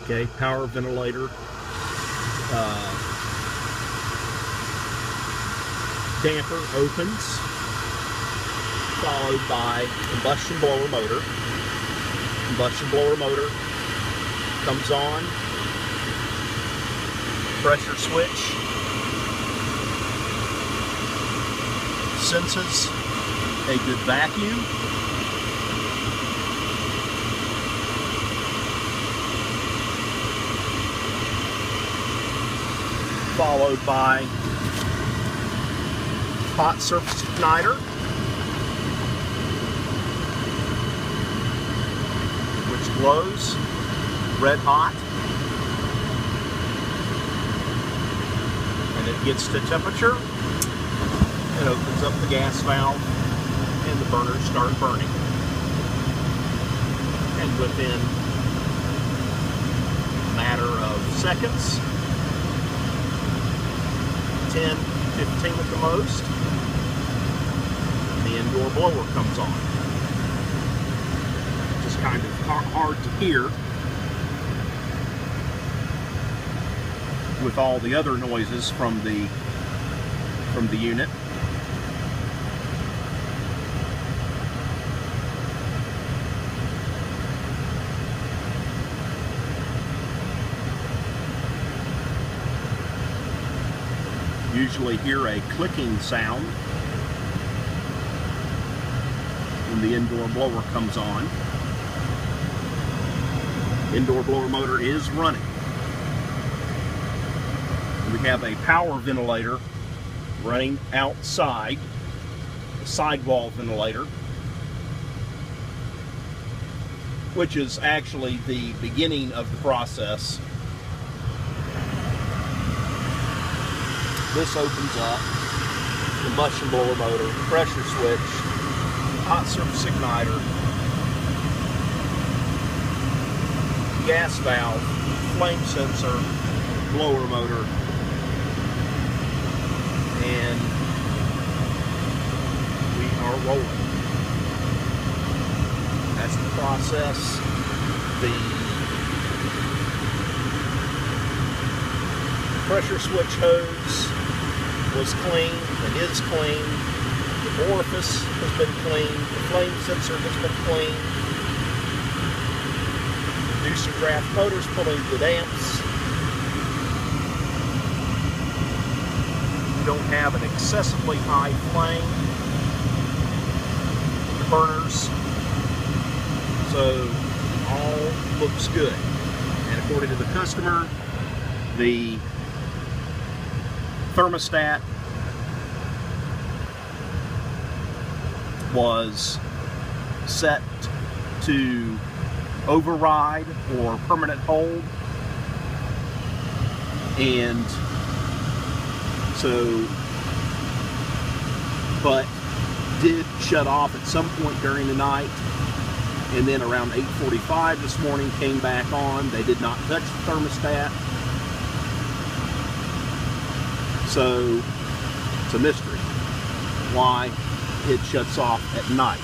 Okay, power ventilator. Damper opens, followed by combustion blower motor. Combustion blower motor comes on. Pressure switch senses a good vacuum. Followed by hot surface igniter, which glows red hot, and it gets to temperature and opens up the gas valve, and the burners start burning. And within a matter of seconds, 10, 15 at the most, the indoor blower comes on. Just kind of hard to hear with all the other noises from the unit. Usually hear a clicking sound when the indoor blower comes on. Indoor blower motor is running. We have a power ventilator running outside, a sidewall ventilator, which is actually the beginning of the process. This opens up, combustion blower motor, pressure switch, hot surface igniter, gas valve, flame sensor, blower motor, and we are rolling. That's the process. The pressure switch hose was clean and is clean. The orifice has been cleaned. The flame sensor has been cleaned. Reducer draft motors pulling the damps. You don't have an excessively high flame. The burners. So all looks good. And according to the customer, the thermostat was set to override or permanent hold, and so, but did shut off at some point during the night, and then around 8:45 this morning came back on. They did not touch the thermostat. So it's a mystery why it shuts off at night.